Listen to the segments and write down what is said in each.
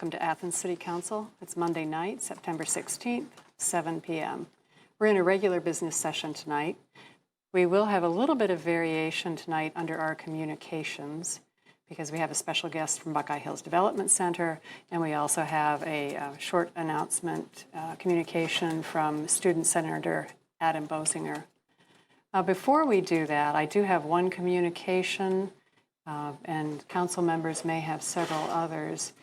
welcome to Athens City Council. It's Monday night, September 16th, 7 p.m. We're in a regular business session tonight. We will have a little bit of variation tonight under our communications because we have a special guest from Buckeye Hills Development Center, and we also have a short announcement communication from Student Senator Adam Bosinger. Before we do that, I do have one communication, and council members may have several others.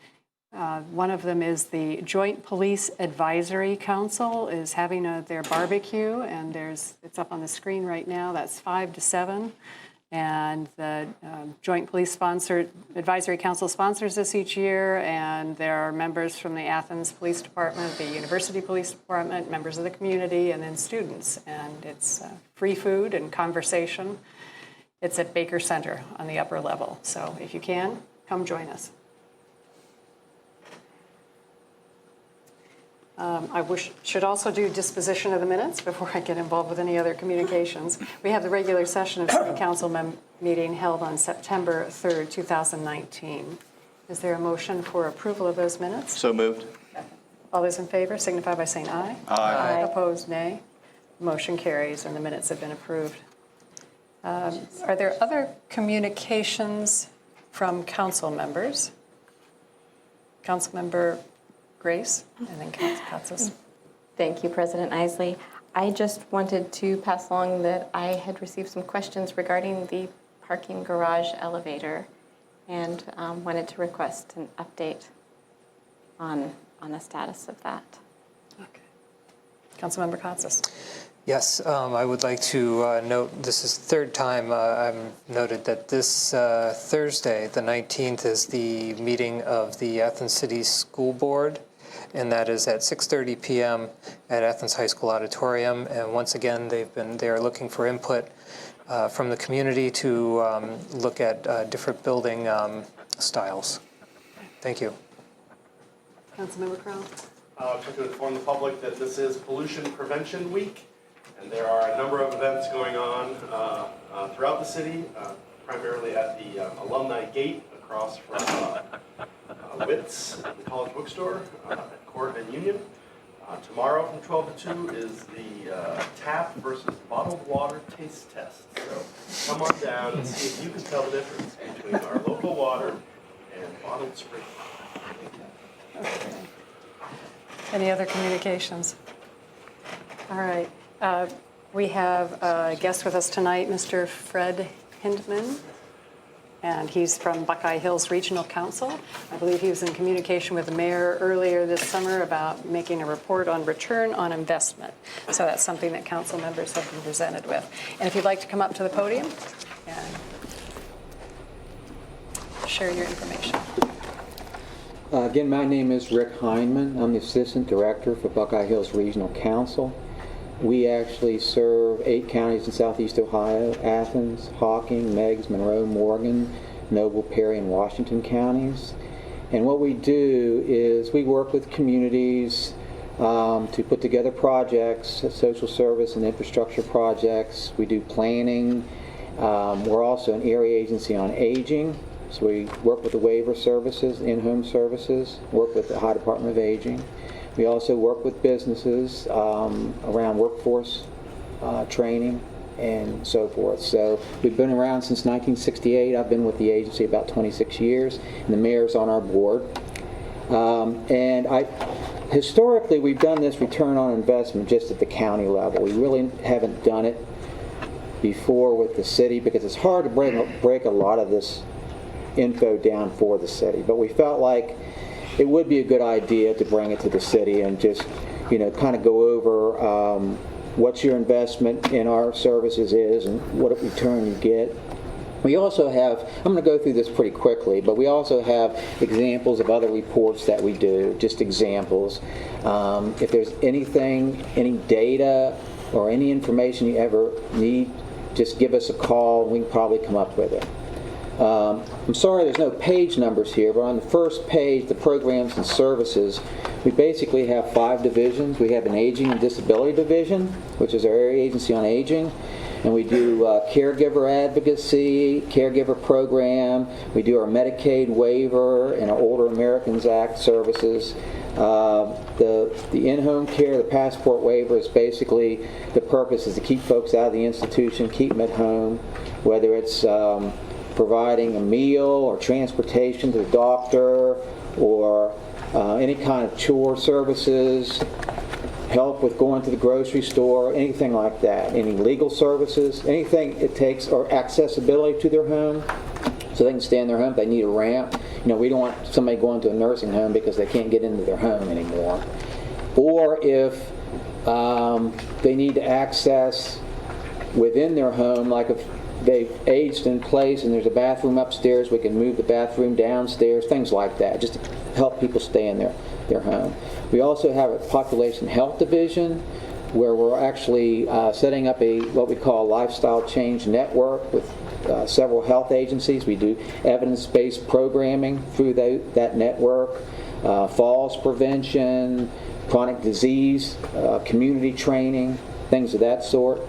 One of them is the Joint Police Advisory Council is having their barbecue, and it's up on the screen right now. That's 5 to 7. And the Joint Police Advisory Council sponsors this each year, and there are members from the Athens Police Department, the University Police Department, members of the community, and then students. And it's free food and conversation. It's at Baker Center on the upper level. So if you can, come join us. Should also do disposition of the minutes before I get involved with any other communications. We have the regular session of City Council meeting held on September 3rd, 2019. Is there a motion for approval of those minutes? So moved. All those in favor signify by saying aye. Aye. Opposed, nay. Motion carries and the minutes have been approved. Are there other communications from council members? Councilmember Grace, and then Katsas. Thank you, President Isley. I just wanted to pass along that I had received some questions regarding the parking garage elevator and wanted to request an update on the status of that. Okay. Councilmember Katsas. Yes, I would like to note, this is the third time I've noted that this Thursday, the 19th, is the meeting of the Athens City School Board, and that is at 6:30 p.m. at Athens High School Auditorium. And once again, they are looking for input from the community to look at different building styles. Thank you. Councilmember Crowe. I'd like to inform the public that this is Pollution Prevention Week, and there are a number of events going on throughout the city, primarily at the Alumni Gate across from Witt's, the College Bookstore, at Court and Union. Tomorrow from 12 to 2 is the tap versus bottled water taste test. So come on down and see if you can tell the difference between our local water and bottled spring. Okay. Any other communications? All right. We have a guest with us tonight, Mr. Fred Hindman, and he's from Buckeye Hills Regional Council. I believe he was in communication with the mayor earlier this summer about making a report on return on investment. So that's something that council members have been presented with. And if you'd like to come up to the podium and share your information. Again, my name is Rick Hindman. I'm the Assistant Director for Buckeye Hills Regional Council. We actually serve 8 counties in southeast Ohio: Athens, Hocking, Meigs, Monroe, Morgan, Noble, Perry, and Washington counties. And what we do is we work with communities to put together projects, social service and infrastructure projects. We do planning. We're also an area agency on aging. So we work with the waiver services, in-home services, work with the Ohio Department of Aging. We also work with businesses around workforce training and so forth. So we've been around since 1968. I've been with the agency about 26 years, and the mayor's on our board. Historically, we've done this return on investment just at the county level. We really haven't done it before with the city because it's hard to break a lot of this info down for the city. But we felt like it would be a good idea to bring it to the city and just, kind of go over what your investment in our services is and what return you get. We also have, I'm going to go through this pretty quickly, but we also have examples of other reports that we do, just examples. If there's anything, any data or any information you ever need, just give us a call and we can probably come up with it. I'm sorry there's no page numbers here, but on the first page, the programs and services, we basically have 5 divisions. We have an aging and disability division, which is our area agency on aging. And we do caregiver advocacy, caregiver program. We do our Medicaid waiver and our Older Americans Act services. The in-home care, the passport waiver is basically, the purpose is to keep folks out of the institution, keep them at home, whether it's providing a meal or transportation to the doctor or any kind of chore services, help with going to the grocery store, anything like that, any legal services, anything it takes, or accessibility to their home so they can stay in their home if they need a ramp. You know, we don't want somebody going to a nursing home because they can't get into their home anymore. Or if they need to access within their home, like if they've aged in place and there's a bathroom upstairs, we can move the bathroom downstairs, things like that, just to help people stay in their home. We also have a population health division where we're actually setting up what we call a lifestyle change network with several health agencies. We do evidence-based programming through that network, falls prevention, chronic disease, community training, things of that sort.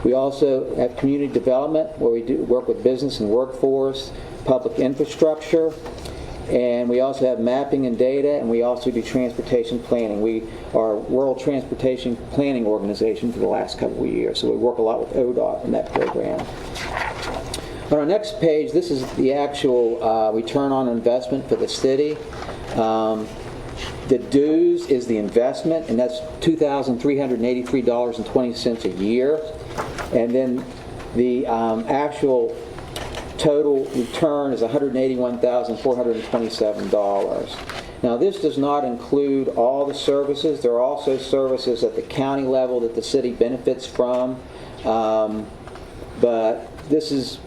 We also have community development where we do work with business and workforce, public infrastructure, and we also have mapping and data, and we also do transportation planning. We are a World Transportation Planning Organization for the last couple of years, so we work a lot with ODOT in that program. On our next page, this is the actual return on investment for the city. The dues is the investment, and that's $2,383.20 a year. And then the actual total return is $181,427. Now, this does not include all the services. There are also services at the county level that the city benefits from, but this is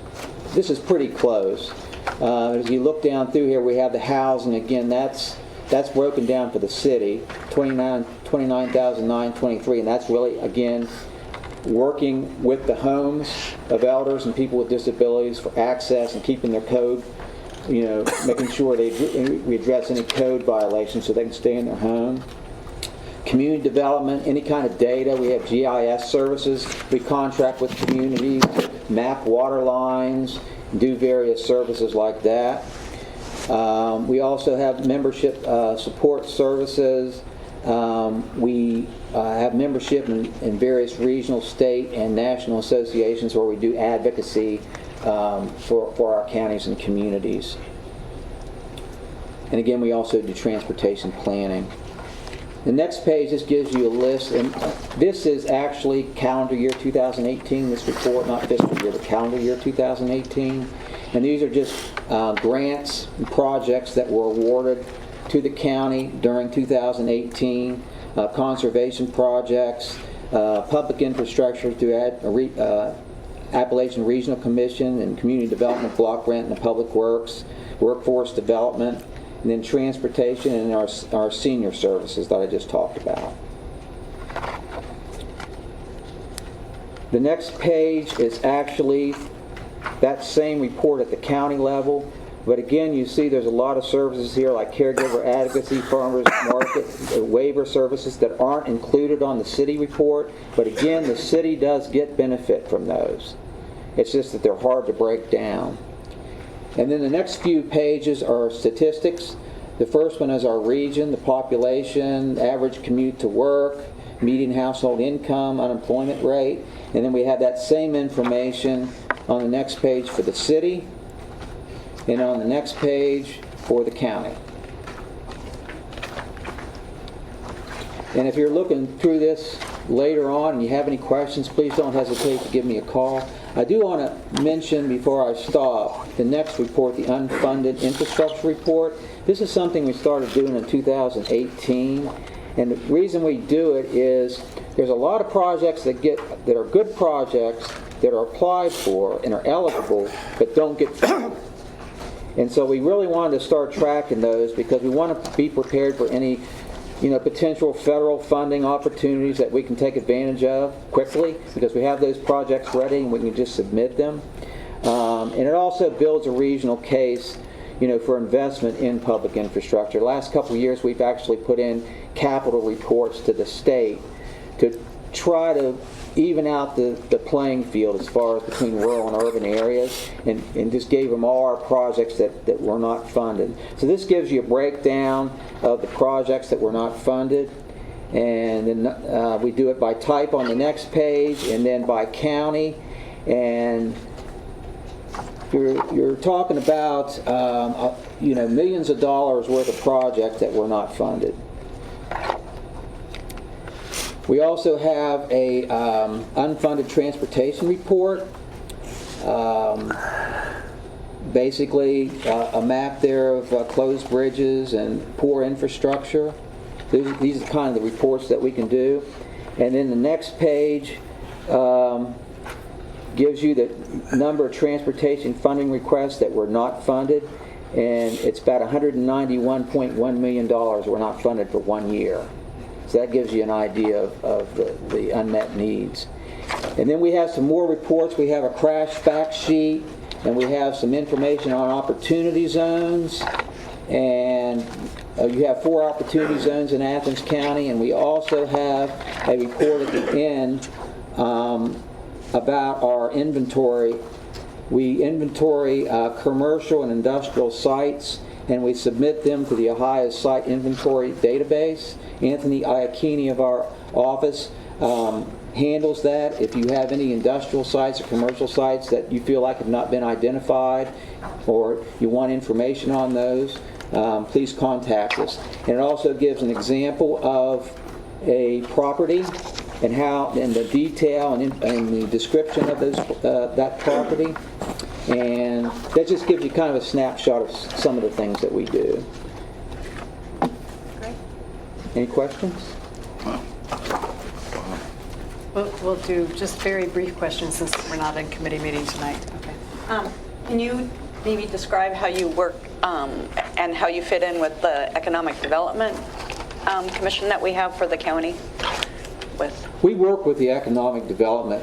pretty close. As you look down through here, we have the housing. Again, that's broken down for the city, $29,923, and that's really, again, working with the homes of elders and people with disabilities for access and keeping their code, you know, making sure we address any code violations so they can stay in their home. Community development, any kind of data. We have GIS services. We contract with communities, map water lines, do various services like that. We also have membership support services. We have membership in various regional, state, and national associations where we do advocacy for our counties and communities. And again, we also do transportation planning. The next page just gives you a list, and this is actually calendar year 2018, this report, not fiscal year, but calendar year 2018. And these are just grants and projects that were awarded to the county during 2018, conservation projects, public infrastructure through Appalachian Regional Commission and Community Development Block Grant and Public Works, workforce development, and then transportation and our senior services that I just talked about. The next page is actually that same report at the county level. But again, you see there's a lot of services here like caregiver advocacy, farmers market, waiver services that aren't included on the city report. But again, the city does get benefit from those. It's just that they're hard to break down. And then the next few pages are statistics. The first one is our region, the population, average commute to work, median household income, unemployment rate. And then we have that same information on the next page for the city, and on the next page for the county. And if you're looking through this later on and you have any questions, please don't hesitate to give me a call. I do want to mention before I stop the next report, the unfunded infrastructure report. This is something we started doing in 2018, and the reason we do it is there's a lot of projects that are good projects that are applied for and are eligible but don't get funded. And so we really wanted to start tracking those because we want to be prepared for any, potential federal funding opportunities that we can take advantage of quickly, because we have those projects ready and we can just submit them. And it also builds a regional case, for investment in public infrastructure. The last couple of years, we've actually put in capital reports to the state to try to even out the playing field as far as between rural and urban areas, and just gave them all our projects that were not funded. So this gives you a breakdown of the projects that were not funded, and then we do it by type on the next page, and then by county, and you're talking about millions of dollars worth of projects that were not funded. We also have a unfunded transportation report. Basically, a map there of closed bridges and poor infrastructure. These are kind of the reports that we can do. And then the next page gives you the number of transportation funding requests that were not funded. And it's about $191.1 million were not funded for 1 year. So that gives you an idea of the unmet needs. And then we have some more reports. We have a crash fact sheet, and we have some information on opportunity zones. And you have 4 opportunity zones in Athens County, and we also have a report at the end about our inventory. We inventory commercial and industrial sites, and we submit them to the Ohio Site Inventory Database. Anthony Iacchini of our office handles that. If you have any industrial sites or commercial sites that you feel like have not been identified, or you want information on those, please contact us. And it also gives an example of a property and the detail and the description of that property. And that just gives you kind of a snapshot of some of the things that we do. Great. Any questions? We'll do just very brief questions since we're not in committee meeting tonight. Okay. Can you maybe describe how you work and how you fit in with the Economic Development Commission that we have for the county? We work with the economic development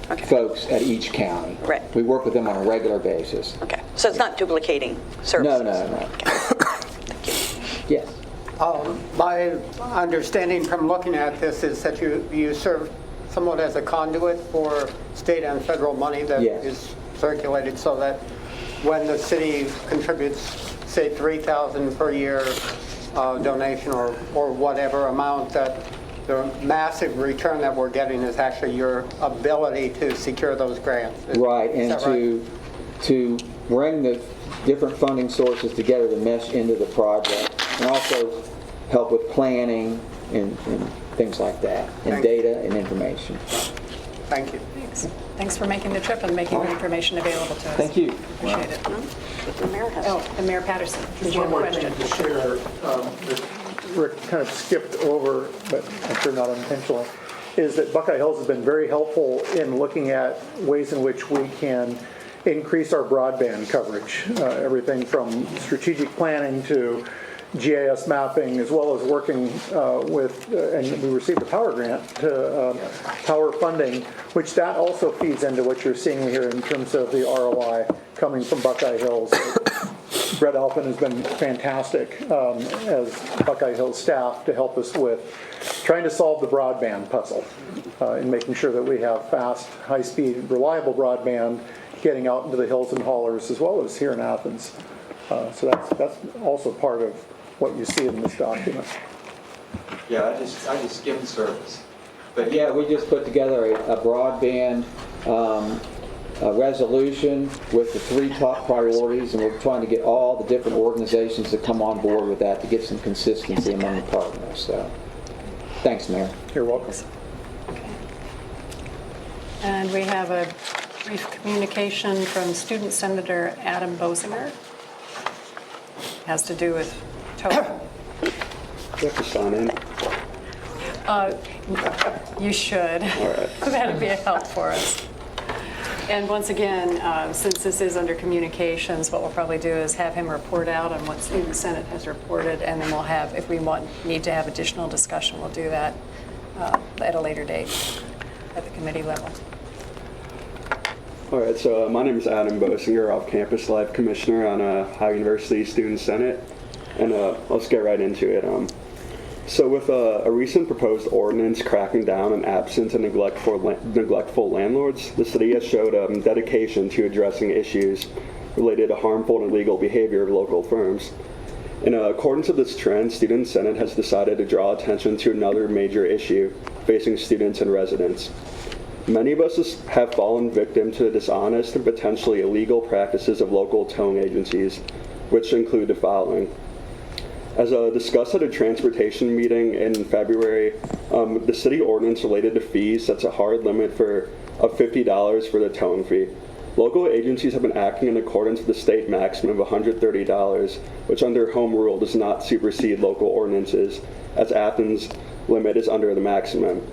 Okay. folks at each county. Right. We work with them on a regular basis. Okay, so it's not duplicating services? No. Yes. My understanding from looking at this is that you serve somewhat as a conduit for state and federal money that Yes. is circulated, so that when the city contributes, say, $3,000 per year donation or whatever amount, that the massive return that we're getting is actually your ability to secure those grants. Right, Is and that right? to bring the different funding sources together to mesh into the project, and also help with planning and things like that, and Thank you. data and information. Thank you. Thanks for making the trip and making the information available to us. Thank you. Appreciate it. And Mayor Patterson, did Just you one have a more thing question? to share that Rick kind of skipped over, but I'm sure not unintentionally, is that Buckeye Hills has been very helpful in looking at ways in which we can increase our broadband coverage. Everything from strategic planning to GIS mapping, as well as working with, and we received a power grant to power funding, which that also feeds into what you're seeing here in terms of the ROI coming from Buckeye Hills. Brett Alpin has been fantastic as Buckeye Hills staff to help us with trying to solve the broadband puzzle and making sure that we have fast, high-speed, reliable broadband getting out into the hills and hollers as well as here in Athens. So that's also part of what you see in this document. Yeah, I just skimmed service. But yeah, we just put together a broadband resolution with the 3 top priorities, and we're trying to get all the different organizations to come on board with that to get some consistency among the partners. So, thanks, Mayor. You're welcome. And we have a brief communication from Student Senator Adam Bosinger. Has to do with TOEFL. Do I have to sign in? You should. All right. That'd be a help for us. And once again, since this is under communications, what we'll probably do is have him report out on what Student Senate has reported, and then we'll have, if we need to have additional discussion, we'll do that at a later date at the committee level. All right, so my name is Adam Bosinger, Off-Campus Life Commissioner on Ohio University Student Senate, and let's get right into it. So with a recent proposed ordinance cracking down on absent and neglectful landlords, the city has showed dedication to addressing issues related to harmful and illegal behavior of local firms. In accordance with this trend, Student Senate has decided to draw attention to another major issue facing students and residents. Many of us have fallen victim to the dishonest and potentially illegal practices of local towing agencies, which include the following. As discussed at a transportation meeting in February, the city ordinance related to fees sets a hard limit of $50 for the towing fee. Local agencies have been acting in accordance with the state maximum of $130, which under home rule does not supersede local ordinances, as Athens' limit is under the maximum.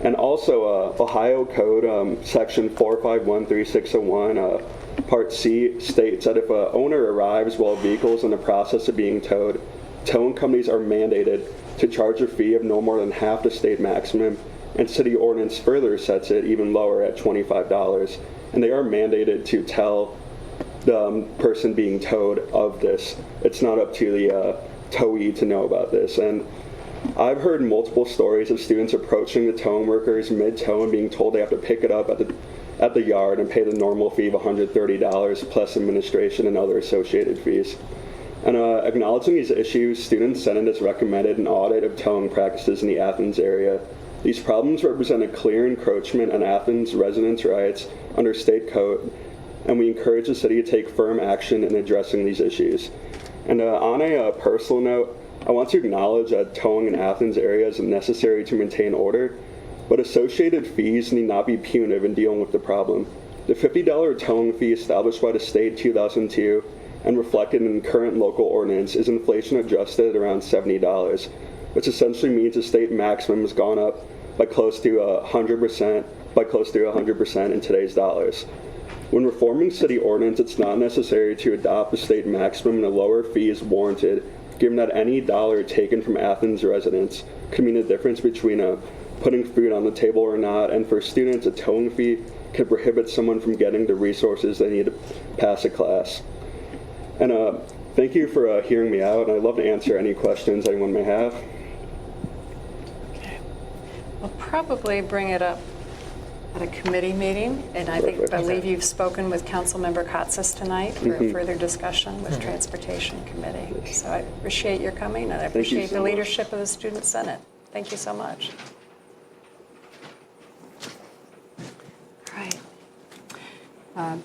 And also, Ohio Code Section 4513601, Part C states that if an owner arrives while a vehicle is in the process of being towed, towing companies are mandated to charge a fee of no more than half the state maximum, and city ordinance further sets it even lower at $25. And they are mandated to tell the person being towed of this. It's not up to the towee to know about this. And I've heard multiple stories of students approaching the towing workers mid-tow and being told they have to pick it up at the yard and pay the normal fee of $130 plus administration and other associated fees. And acknowledging these issues, Student Senate has recommended an audit of towing practices in the Athens area. These problems represent a clear encroachment on Athens residents' rights under state code, and we encourage the city to take firm action in addressing these issues. And on a personal note, I want to acknowledge that towing in Athens area is necessary to maintain order, but associated fees need not be punitive in dealing with the problem. The $50 towing fee established by the state in 2002 and reflected in current local ordinance is inflation adjusted at around $70, which essentially means the state maximum has gone up by close to 100% in today's dollars. When reforming city ordinance, it's not necessary to adopt the state maximum, and a lower fee is warranted, given that any dollar taken from Athens residents could mean the difference between putting food on the table or not, and for students, a towing fee can prohibit someone from getting the resources they need to pass a class. And thank you for hearing me out, and I'd love to answer any questions anyone may have. We'll probably bring it up at a committee meeting, and I believe you've spoken with Councilmember Katsas tonight for a further discussion with Transportation Committee. So I appreciate your coming, and I appreciate the leadership of the Student Senate. Thank you so much. All right.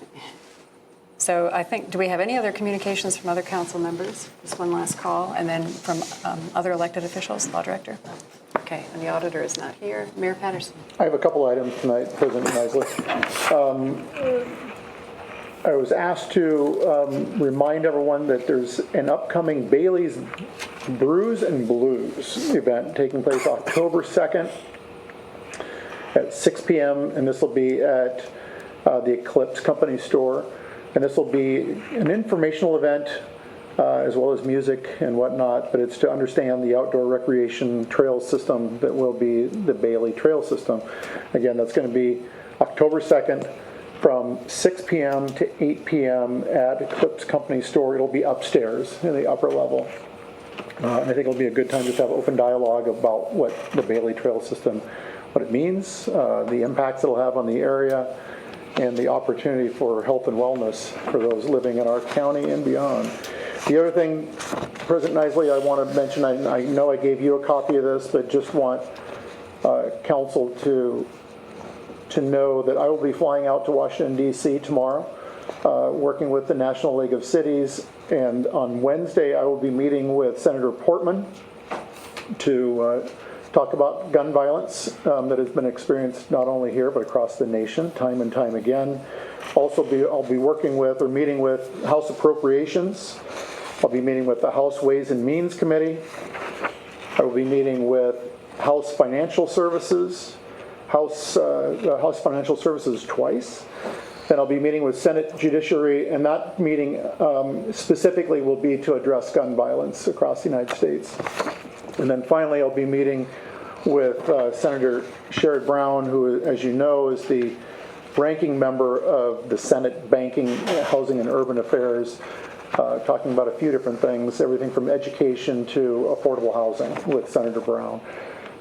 So I think, do we have any other communications from other council members? Just one last call, and then from other elected officials, Law Director? Okay, and the auditor is not here. Mayor Patterson. I have a couple items tonight, President Isley. I was asked to remind everyone that there's an upcoming Bailey's Brews and Blues event taking place October 2nd at 6 p.m., and this will be at the Eclipse Company store. And this will be an informational event as well as music and whatnot, but it's to understand the outdoor recreation trail system that will be the Bailey Trail System. Again, that's going to be October 2nd from 6 p.m. to 8 p.m. at Eclipse Company store. It'll be upstairs in the upper level. And I think it'll be a good time just to have open dialogue about what the Bailey Trail System, what it means, the impacts it'll have on the area, and the opportunity for health and wellness for those living in our county and beyond. The other thing, President Isley, I want to mention, I know I gave you a copy of this, but just want council to know that I will be flying out to Washington, D.C. tomorrow, working with the National League of Cities, and on Wednesday I will be meeting with Senator Portman to talk about gun violence that has been experienced not only here but across the nation time and time again. Also, I'll be working with or meeting with House Appropriations. I'll be meeting with the House Ways and Means Committee. I will be meeting with House Financial Services, House Financial Services twice. Then I'll be meeting with Senate Judiciary, and that meeting specifically will be to address gun violence across the United States. And then finally, I'll be meeting with Senator Sherrod Brown, who, as you know, is the ranking member of the Senate Banking, Housing, and Urban Affairs talking about a few different things, everything from education to affordable housing with Senator Brown.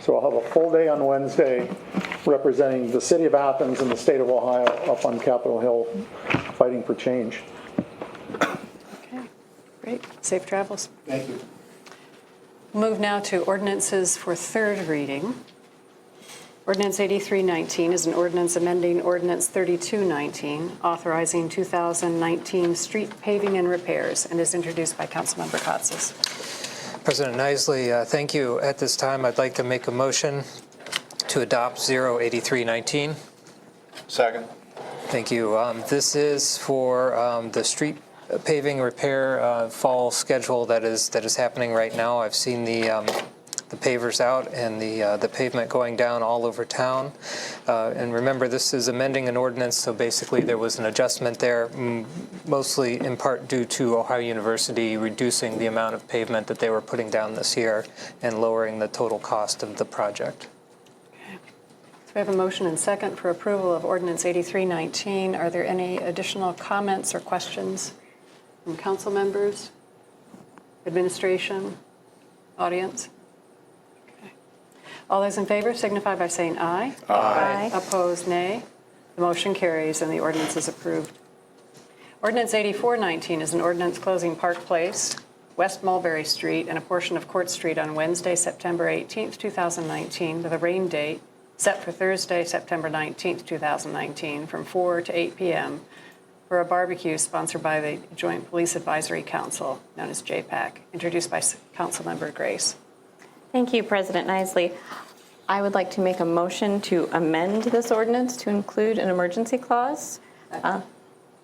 So I'll have a full day on Wednesday representing the city of Athens and the state of Ohio up on Capitol Hill fighting for change. Okay, great. Safe travels. Thank you. Move now to ordinances for third reading. Ordinance 8319 is an ordinance amending Ordinance 3219, authorizing 2019 street paving and repairs, and is introduced by Councilmember Katsas. President Isley, thank you. At this time, I'd like to make a motion to adopt 08319. Second. Thank you. This is for the street paving repair fall schedule that is happening right now. I've seen the pavers out and the pavement going down all over town. And remember, this is amending an ordinance, so basically there was an adjustment there, mostly in part due to Ohio University reducing the amount of pavement that they were putting down this year and lowering the total cost of the project. So we have a motion and second for approval of Ordinance 8319. Are there any additional comments or questions from council members, administration, audience? All those in favor signify by saying aye. Aye. Opposed, nay. The motion carries and the ordinance is approved. Ordinance 8419 is an ordinance closing Park Place, West Mulberry Street, and a portion of Court Street on Wednesday, September 18th, 2019, with a rain date set for Thursday, September 19th, 2019, from 4 to 8 p.m. for a barbecue sponsored by the Joint Police Advisory Council, known as JPAC, introduced by Councilmember Grace. Thank you, President Isley. I would like to make a motion to amend this ordinance to include an emergency clause.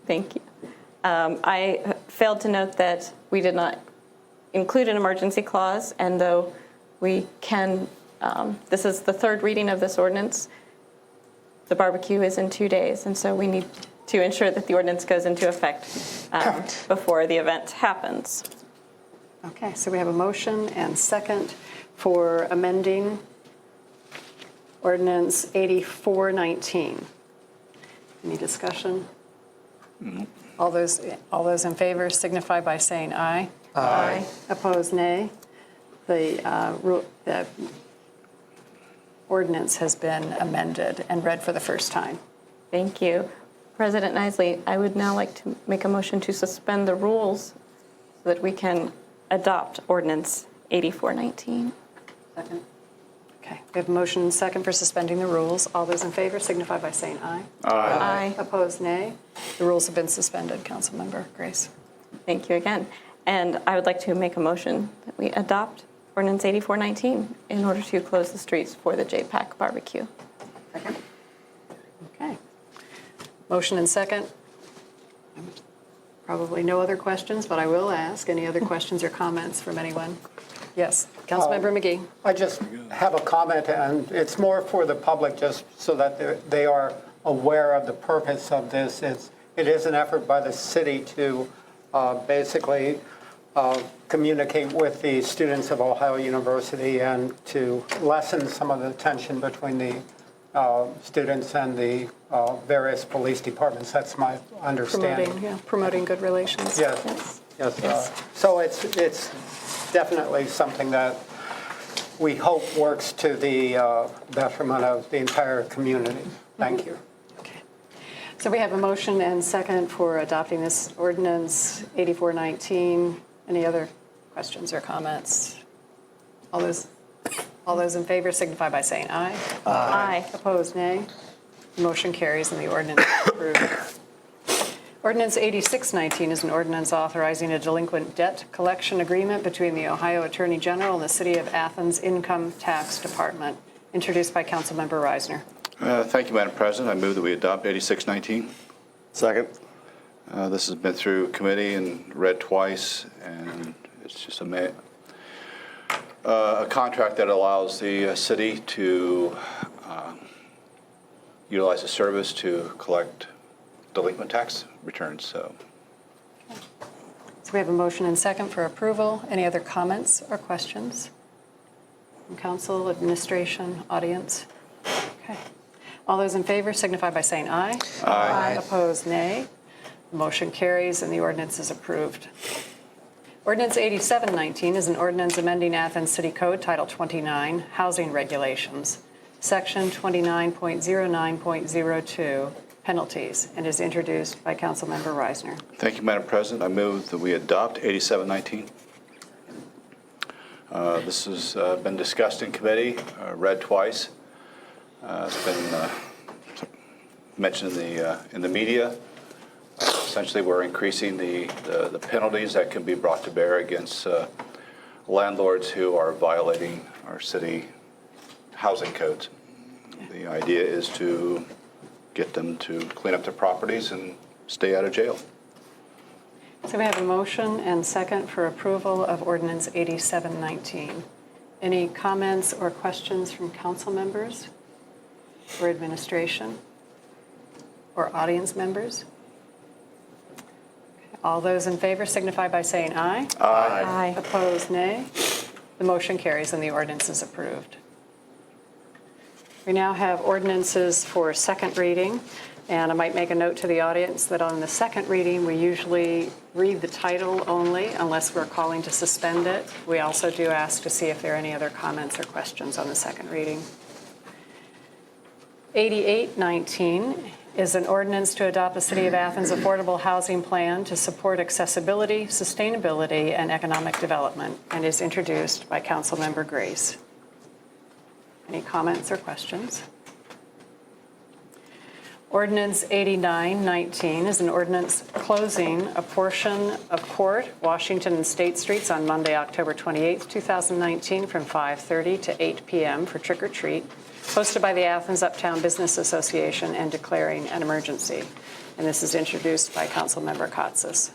Thank you. I failed to note that we did not include an emergency clause, and though we can, this is the third reading of this ordinance, the barbecue is in 2 days, and so we need to ensure that the ordinance goes into effect before the event happens. Okay, so we have a motion and second for amending Ordinance 8419. Any discussion? All those in favor signify by saying aye. Aye. Opposed, nay. The ordinance has been amended and read for the first time. Thank you. President Isley, I would now like to make a motion to suspend the rules so that we can adopt Ordinance 8419. Second. Okay, we have a motion and second for suspending the rules. All those in favor signify by saying aye. Aye. Opposed, nay. The rules have been suspended. Councilmember Grace. Thank you again. And I would like to make a motion that we adopt Ordinance 8419 in order to close the streets for the JPAC barbecue. Second. Okay. Motion and second. Probably no other questions, but I will ask. Any other questions or comments from anyone? Yes, Councilmember McGee. I just have a comment, and it's more for the public, just so that they are aware of the purpose of this. It is an effort by the city to basically communicate with the students of Ohio University and to lessen some of the tension between the students and the various police departments. That's my understanding. Promoting good relations. Yes. So it's definitely something that we hope works to the betterment of the entire community. Thank you. Okay. So we have a motion and second for adopting this ordinance 8419. Any other questions or comments? All those in favor signify by saying aye. Aye. Opposed, nay. The motion carries and the ordinance is approved. Ordinance 8619 is an ordinance authorizing a delinquent debt collection agreement between the Ohio Attorney General and the City of Athens Income Tax Department, introduced by Councilmember Reisner. Thank you, Madam President. I move that we adopt 8619. Second. This has been through committee and read twice, and it's just a contract that allows the city to utilize a service to collect delinquent tax returns. So we have a motion and second for approval. Any other comments or questions from council, administration, audience? Okay. All those in favor signify by saying aye. Aye. Opposed, nay. The motion carries and the ordinance is approved. Ordinance 8719 is an ordinance amending Athens City Code Title 29, Housing Regulations, Section 29.09.02, Penalties, and is introduced by Councilmember Reisner. Thank you, Madam President. I move that we adopt 8719. This has been discussed in committee, read twice. It's been mentioned in the media. Essentially, we're increasing the penalties that can be brought to bear against landlords who are violating our city housing codes. The idea is to get them to clean up their properties and stay out of jail. So we have a motion and second for approval of Ordinance 8719. Any comments or questions from council members or administration or audience members? All those in favor signify by saying aye. Aye. Opposed, nay. The motion carries and the ordinance is approved. We now have ordinances for second reading, and I might make a note to the audience that on the second reading, we usually read the title only unless we're calling to suspend it. We also do ask to see if there are any other comments or questions on the second reading. 8819 is an ordinance to adopt the City of Athens Affordable Housing Plan to support accessibility, sustainability, and economic development, and is introduced by Councilmember Grace. Any comments or questions? Ordinance 8919 is an ordinance closing a portion of Court, Washington, and State Streets on Monday, October 28, 2019 from 5:30 to 8 p.m. for trick or treat, hosted by the Athens Uptown Business Association, and declaring an emergency. And this is introduced by Councilmember Katsas.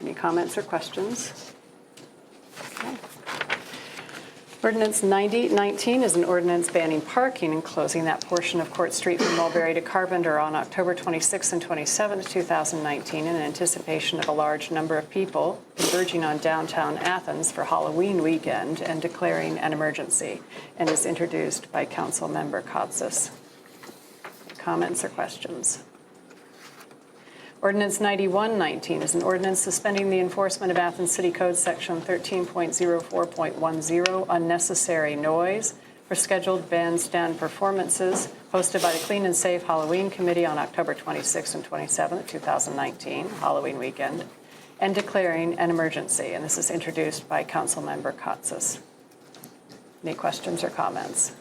Any comments or questions? Okay. Ordinance 9019 is an ordinance banning parking and closing that portion of Court Street from Mulberry to Carpenter on October 26 and 27, 2019 in anticipation of a large number of people converging on downtown Athens for Halloween weekend and declaring an emergency, and is introduced by Councilmember Katsas. Comments or questions? Ordinance 9119 is an ordinance suspending the enforcement of Athens City Code Section 13.04.10, unnecessary noise, for scheduled bandstand performances hosted by the Clean and Safe Halloween Committee on October 26th and 27th, 2019, Halloween weekend, and declaring an emergency. And this is introduced by Councilmember Katsas. Any questions or comments?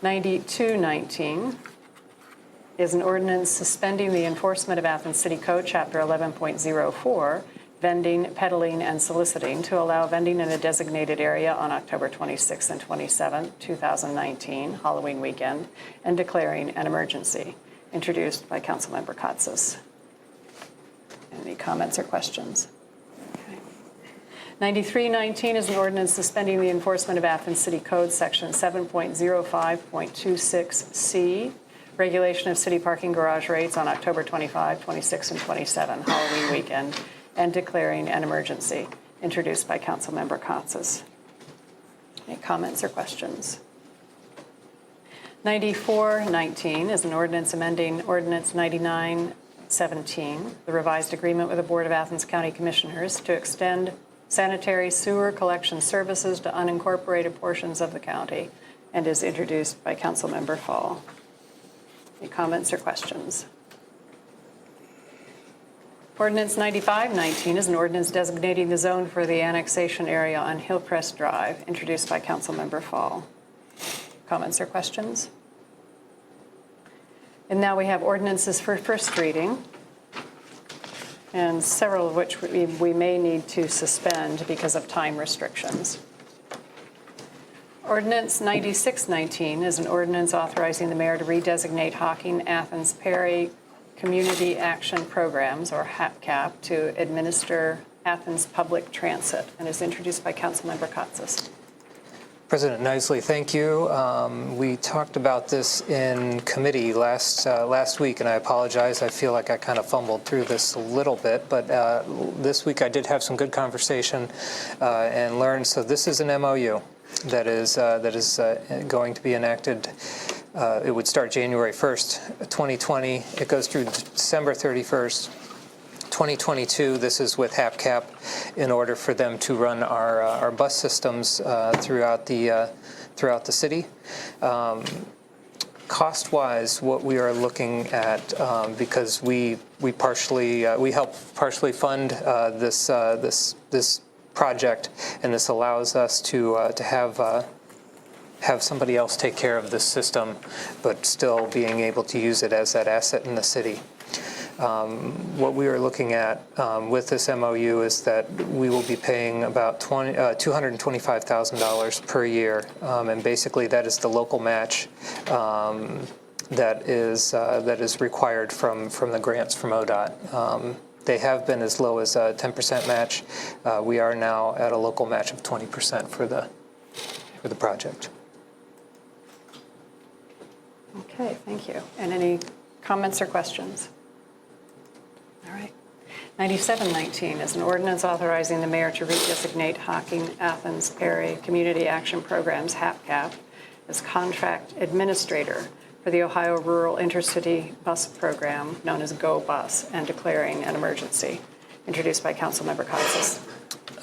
9219 is an ordinance suspending the enforcement of Athens City Code, Chapter 11.04, vending, peddling, and soliciting, to allow vending in a designated area on October 26th and 27th, 2019, Halloween weekend, and declaring an emergency, introduced by Councilmember Katsas. Any comments or questions? Okay. 9319 is an ordinance suspending the enforcement of Athens City Code, Section 7.05.26C, regulation of city parking garage rates on October 25, 26, and 27, Halloween weekend, and declaring an emergency, introduced by Councilmember Katsas. Any comments or questions? 9419 is an ordinance amending Ordinance 9917, the revised agreement with the Board of Athens County Commissioners to extend sanitary sewer collection services to unincorporated portions of the county, and is introduced by Councilmember Fall. Any comments or questions? Ordinance 9519 is an ordinance designating the zone for the annexation area on Hillcrest Drive, introduced by Councilmember Fall. Comments or questions? And now we have ordinances for first reading, and several of which we may need to suspend because of time restrictions. Ordinance 9619 is an ordinance authorizing the mayor to redesignate Hocking, Athens, Perry Community Action Programs, or HAPCAP, to administer Athens public transit, and is introduced by Councilmember Katsas. President Nisley, thank you. We talked about this in committee last week, and I apologize. I feel like I kind of fumbled through this a little bit, but this week I did have some good conversation and learned. So this is an MOU that is going to be enacted It would start January 1st, 2020. It goes through December 31st, 2022. This is with HAPCAP in order for them to run our bus systems throughout the city. Cost-wise, what we are looking at, because we help partially fund this project, and this allows us to have somebody else take care of this system, but still being able to use it as that asset in the city. What we are looking at with this MOU is that we will be paying about $225,000 per year, and basically that is the local match that is required from the grants from ODOT. They have been as low as a 10% match. We are now at a local match of 20% for the project. Okay, thank you. And any comments or questions? All right. 9719 is an ordinance authorizing the mayor to redesignate Hocking Athens Area Community Action Programs, HAPCAP, as contract administrator for the Ohio Rural Intercity Bus Program, known as GO Bus, and declaring an emergency. Introduced by Councilmember Katsas.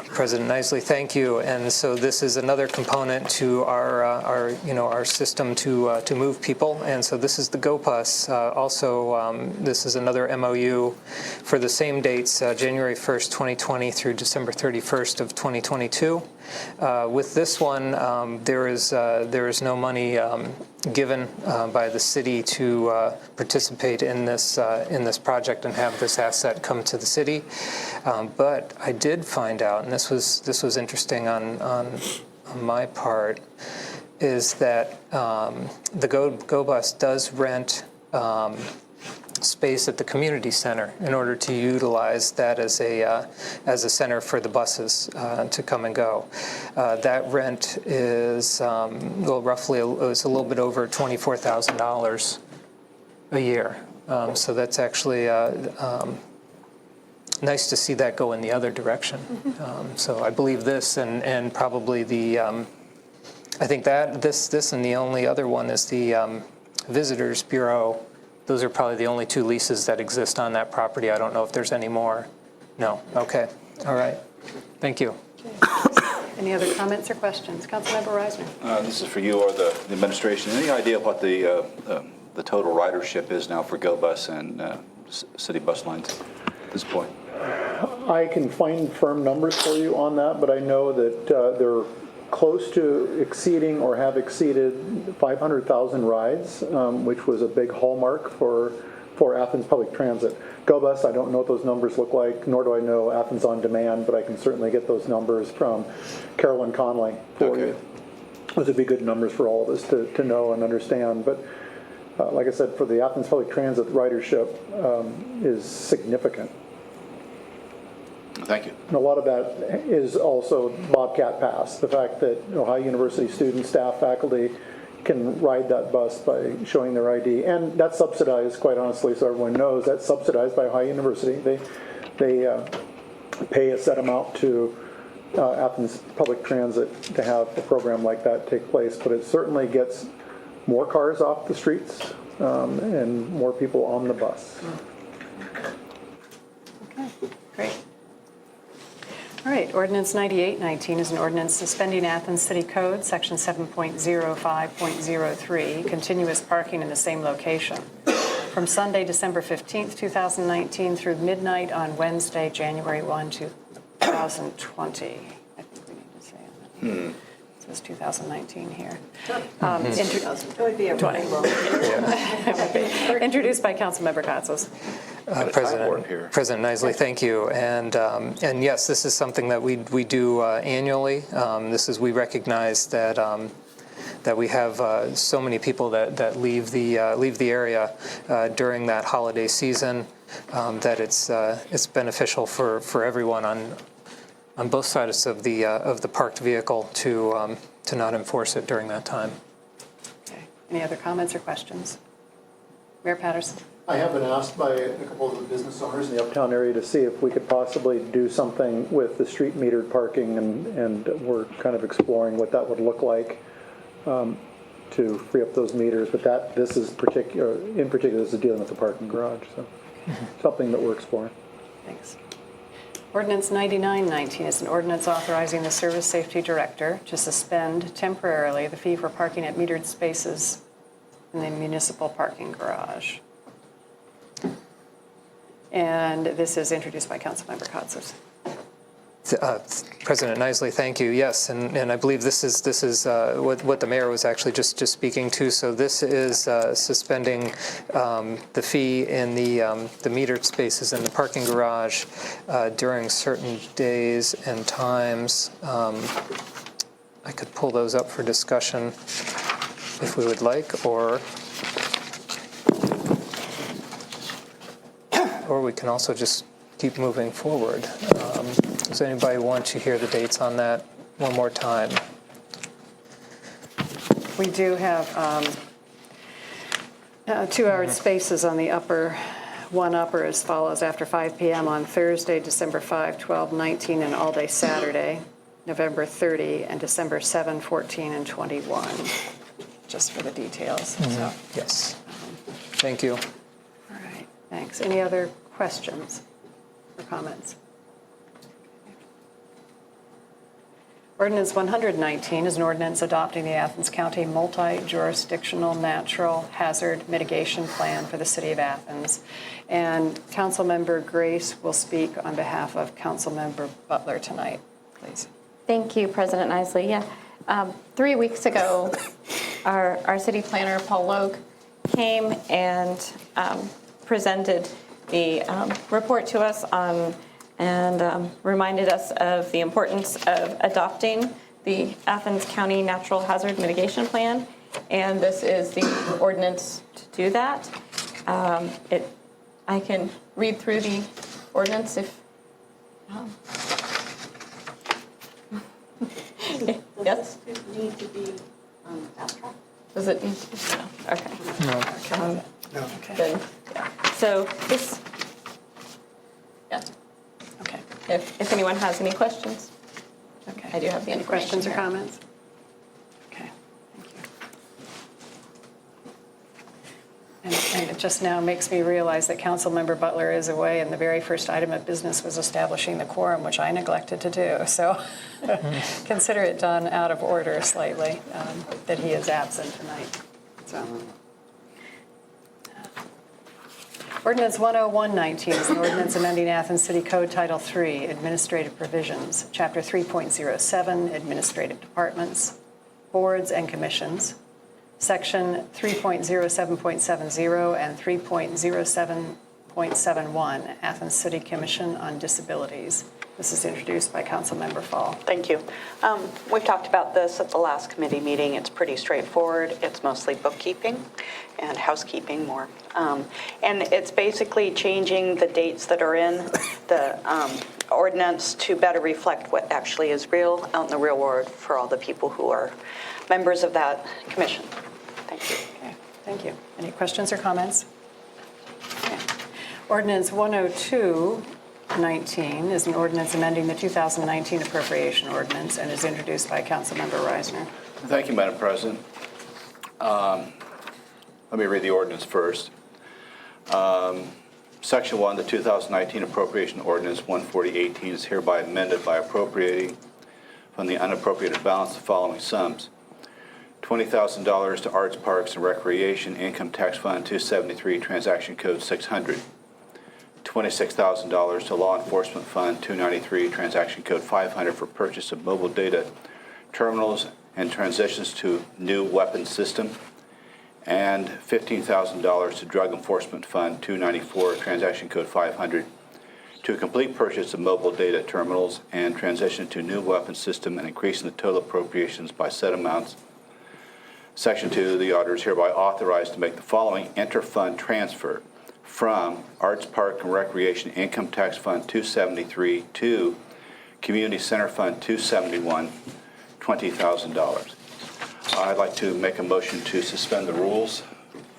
President Isley, thank you. And so this is another component to our system to move people. And so this is the Go Bus. This is another MOU for the same dates, January 1st, 2020 through December 31st of 2022. With this one, there is no money given by the city to participate in this project and have this asset come to the city. But I did find out, and this was interesting on my part, is that the Go Bus does rent space at the community center in order to utilize that as a center for the buses to come and go. That rent is roughly it's a little bit over $24,000 a year. So that's actually nice to see that go in the other direction. So I believe this and probably the I think that this and the only other one is the Visitors Bureau. Those are probably the only two leases that exist on that property. I don't know if there's any more. No. Okay. All right. Thank you. Any other comments or questions? Councilmember Reisner. This is for you or the administration. Any idea what the total ridership is now for Go Bus and city bus lines at this point? I can find firm numbers for you on that, but I know that they're close to exceeding or have exceeded 500,000 rides, which was a big hallmark for Athens Public Transit. Go Bus, I don't know what those numbers look like, nor do I know Athens On Demand, but I can certainly get those numbers from Carolyn Conley for you. Those would be good numbers for all of us to know and understand. But like I said, for the Athens Public Transit, ridership is significant. Thank you. And a lot of that is also Bobcat Pass, the fact that Ohio University students, staff, faculty can ride that bus by showing their ID. And that's subsidized, quite honestly, so everyone knows, that's subsidized by Ohio University. They pay a set amount to Athens Public Transit to have a program like that take place, but it certainly gets more cars off the streets and more people on the bus. Okay, great. All right, Ordinance 9819 is an ordinance suspending Athens City Code, Section 7.05.03, continuous parking in the same location, from Sunday, December 15th, 2019 through midnight on Wednesday, January 1, 2020. I think we need to say that. It says 2019 here. It would be 20. Introduced by Councilmember Katsas. President Isley, thank you. And yes, this is something that we do annually. We recognize that that we have so many people that leave the area during that holiday season that it's beneficial for everyone on both sides of the parked vehicle to not enforce it during that time. Okay. Any other comments or questions? Mayor Patterson. I have been asked by a couple of the business owners in the uptown area to see if we could possibly do something with the street metered parking, and we're kind of exploring what that would look like. to free up those meters, but this is in particular, this is dealing with the parking garage, so something that we're exploring. Thanks. Ordinance 9919 is an ordinance authorizing the Service Safety Director to suspend temporarily the fee for parking at metered spaces in the municipal parking garage. And this is introduced by Councilmember Katsas. President Isley, thank you. Yes, and I believe this is what the mayor was actually just speaking to. So this is suspending the fee in the metered spaces in the parking garage during certain days and times. I could pull those up for discussion if we would like, or we can also just keep moving forward. Does anybody want to hear the dates on that one more time? We do have 2-hour spaces on the upper as follows: after 5 p.m. on Thursday, December 5, 12, 19, and all day Saturday, November 30, and December 7, 14, and 21, just for the details. So, Yes. Thank you. all right, thanks. Any other questions or comments? Ordinance 119 is an ordinance adopting the Athens County Multi-Jurisdictional Natural Hazard Mitigation Plan for the City of Athens. And Councilmember Grace will speak on behalf of Councilmember Butler tonight, please. Thank you, President Isley. Yeah, 3 weeks ago, our city planner, Paul Logue, came and presented the report to us and reminded us of the importance of adopting the Athens County Natural Hazard Mitigation Plan, and this is the ordinance to do that. I can read through the ordinance if... Yes? Does it need to be fast track? Does it need to be? No. Okay. No. Okay. Then, yeah. So this... Yeah. Okay. If anyone has any questions, Okay. I do have the Any questions or information comments? Okay, thank you. And it just now makes me realize that Councilmember Butler is away, and the very first item of business was establishing the quorum, which I neglected to do. So consider it done out of order slightly, that he is absent tonight. So. Ordinance 10119 is an ordinance amending Athens City Code Title III, Administrative Provisions, Chapter 3.07, Administrative Departments, Boards and Commissions, Section 3.07.70 and 3.07.71, Athens City Commission on Disabilities. This is introduced by Councilmember Fall. Thank you. We've talked about this at the last committee meeting. It's pretty straightforward. It's mostly bookkeeping and housekeeping more. And it's basically changing the dates that are in the ordinance to better reflect what actually is real out in the real world for all the people who are members of that commission. Thank you. Okay, thank you. Any questions or comments? Okay. Ordinance 10219 is an ordinance amending the 2019 appropriation ordinance and is introduced by Councilmember Reisner. Thank you, Madam President. Let me read the ordinance first. Section 1, the 2019 appropriation ordinance 14018 is hereby amended by appropriating from the unappropriated balance the following sums: $20,000 to Arts, Parks, and Recreation, Income Tax Fund 273, Transaction Code 600. $26,000 to Law Enforcement Fund 293, Transaction Code 500 for purchase of mobile data terminals and transitions to new weapons system, and $15,000 to Drug Enforcement Fund 294, Transaction Code 500 to complete purchase of mobile data terminals and transition to new weapons system, and increasing the total appropriations by said amounts. Section 2, the auditor is hereby authorized to make the following inter-fund transfer from Arts, Park, and Recreation Income Tax Fund 273 to Community Center Fund 271, $20,000. I'd like to make a motion to suspend the rules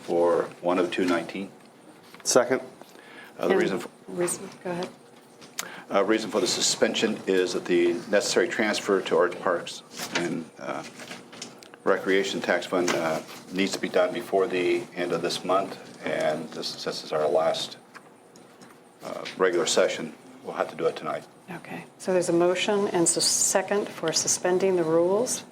for 10219. Second. The reason Go ahead. reason for the suspension is that the necessary transfer to Arts, Parks, and Recreation Tax Fund needs to be done before the end of this month, and since is our last regular session, we'll have to do it tonight. Okay, so there's a motion and a second for suspending the rules.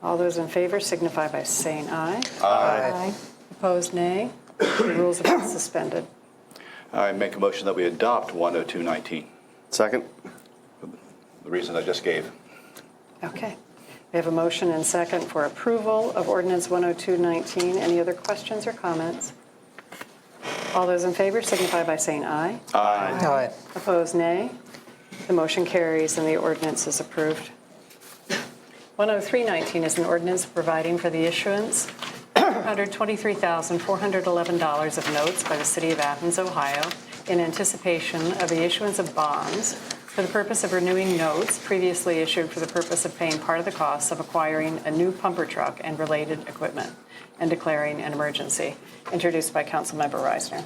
All those in favor signify by saying aye. Aye. Opposed, nay. The rules have been suspended. I make a motion that we adopt 10219, Second? the reason I just gave. Okay. We have a motion and second for approval of ordinance 10219. Any other questions or comments? All those in favor signify by saying aye. Aye. Opposed, nay. The motion carries and the ordinance is approved. 10319 is an ordinance providing for the issuance of $123,411 of notes by the City of Athens, Ohio, in anticipation of the issuance of bonds for the purpose of renewing notes previously issued for the purpose of paying part of the costs of acquiring a new pumper truck and related equipment and declaring an emergency. Introduced by Councilmember Reisner.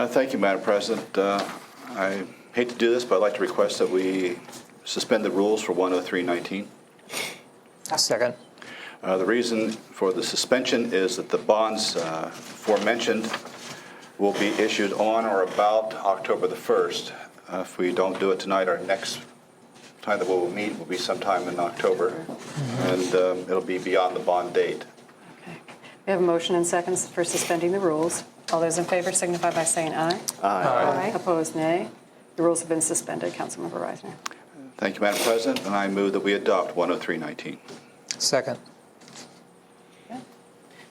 Thank you, Madam President. I hate to do this, but I'd like to request that we suspend the rules for 10319. Second. The reason for the suspension is that the bonds aforementioned will be issued on or about October the 1st. If we don't do it tonight, our next time that we will meet will be sometime in October, and it'll be beyond the bond date. Okay. We have a motion and seconds for suspending the rules. All those in favor signify by saying aye. Aye. Opposed, nay. The rules have been suspended. Councilmember Reisner. Thank you, Madam President, and I move that we adopt 10319. Second.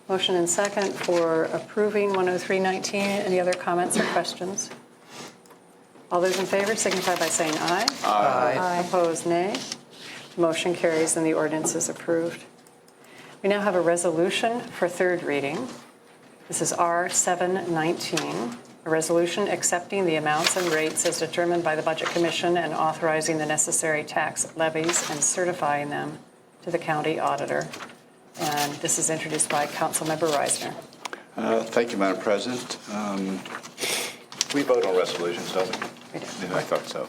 Motion and second for approving 10319. Any other comments or questions? All those in favor signify by saying aye. Aye. Opposed, nay. Motion carries and the ordinance is approved. We now have a resolution for third reading. This is R719, a resolution accepting the amounts and rates as determined by the Budget Commission and authorizing the necessary tax levies and certifying them to the county auditor. And this is introduced by Councilmember Reisner. Thank you, Madam President. We vote on resolutions, don't we? We do. Yeah, I thought so.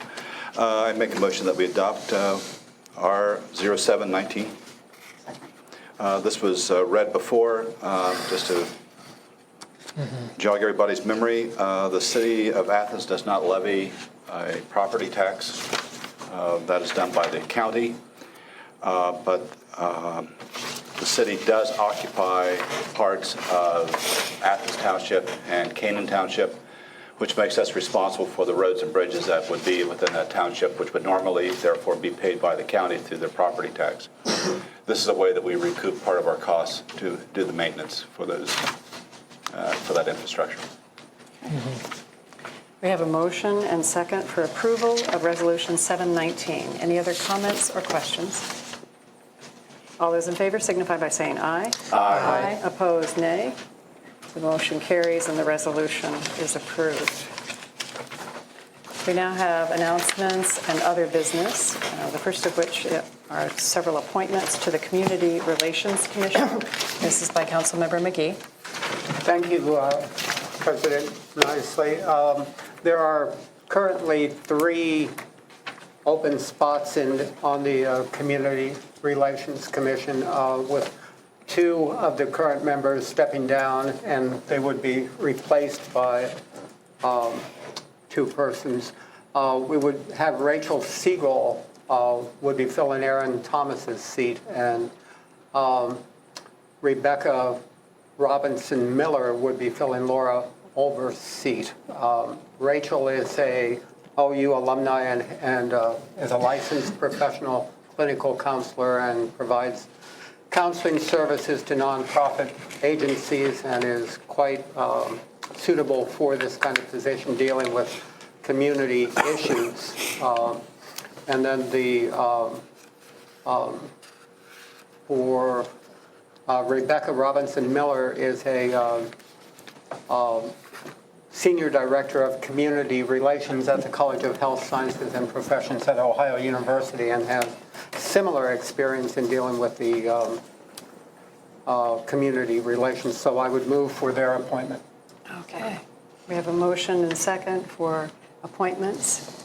I make a motion that we adopt R0719. This was read before, just to jog everybody's memory. The City of Athens does not levy a property tax. That is done by the county. But the city does occupy parts of Athens Township and Canaan Township, which makes us responsible for the roads and bridges that would be within that township, which would normally, therefore, be paid by the county through their property tax. This is a way that we recoup part of our costs to do the maintenance for those, for that infrastructure. We have a motion and second for approval of Resolution 719. Any other comments or questions? All those in favor signify by saying aye. Aye. Opposed, nay. The motion carries and the resolution is approved. We now have announcements and other business, the first of which are several appointments to the Community Relations Commission. This is by Councilmember McGee. Thank you, President Nicely. There are currently 3 open spots on the Community Relations Commission, with 2 of the current members stepping down, and they would be replaced by 2 persons. We would have Rachel Siegel would be filling Aaron Thomas's seat, and Rebecca Robinson Miller would be filling Laura Olber's seat. Rachel is a OU alumni and is a licensed professional clinical counselor and provides counseling services to nonprofit agencies and is quite suitable for this kind of position dealing with community issues. And then for Rebecca Robinson Miller is a Senior Director of Community Relations at the College of Health Sciences and Professions at Ohio University and has similar experience in dealing with the community relations. So I would move for their appointment. Okay. We have a motion and second for appointments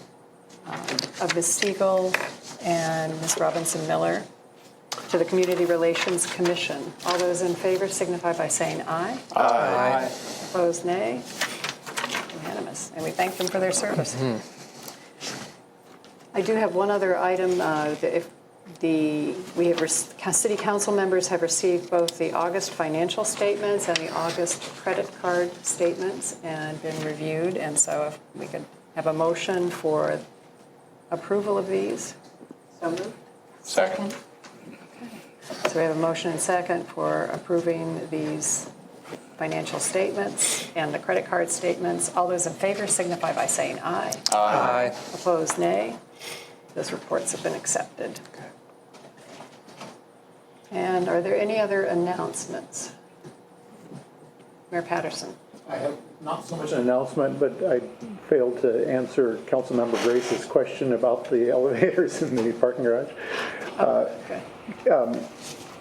of Ms. Siegel and Ms. Robinson Miller. to the Community Relations Commission. All those in favor signify by saying aye. Aye. Opposed, nay. Unanimous. And we thank them for their service. I do have one other item. City council members have received both the August financial statements and the August credit card statements and been reviewed. And so if we could have a motion for approval of these. So moved. Second. So we have a motion and second for approving these financial statements and the credit card statements. All those in favor signify by saying aye. Aye. Opposed, nay. Those reports have been accepted. And are there any other announcements? Mayor Patterson. I have not so much an announcement, but I failed to answer Councilmember Grace's question about the elevators in the parking garage. Okay.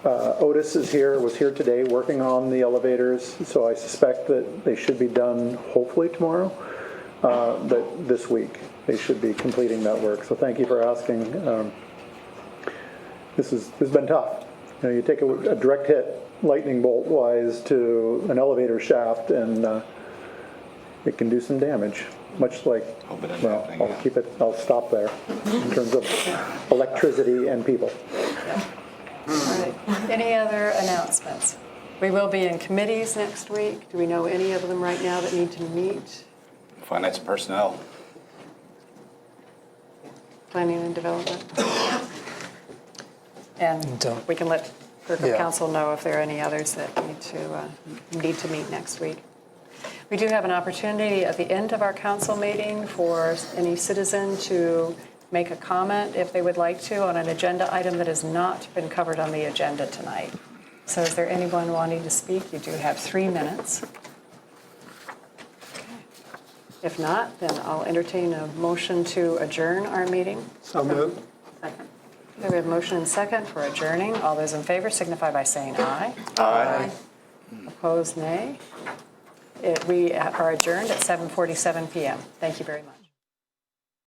Otis was here today working on the elevators, so I suspect that they should be done hopefully tomorrow, but this week they should be completing that work. So thank you for asking. This has been tough. You know, you take a direct hit, lightning bolt wise, to an elevator shaft, and it can do some damage. Much like, well, I'll stop there in terms of electricity and people. All right. Any other announcements? We will be in committees next week. Do we know any of them right now that need to meet? Finance and personnel. Planning and development? And we can let clerk of council know if there are any others that need to meet next week. We do have an opportunity at the end of our council meeting for any citizen to make a comment, if they would like to, on an agenda item that has not been covered on the agenda tonight. So is there anyone wanting to speak? You do have 3 minutes. If not, then I'll entertain a motion to adjourn our meeting. So moved. Second. Okay, we have motion and second for adjourning. All those in favor signify by saying aye. Aye. Opposed, nay. We are adjourned at 7:47 p.m. Thank you very much.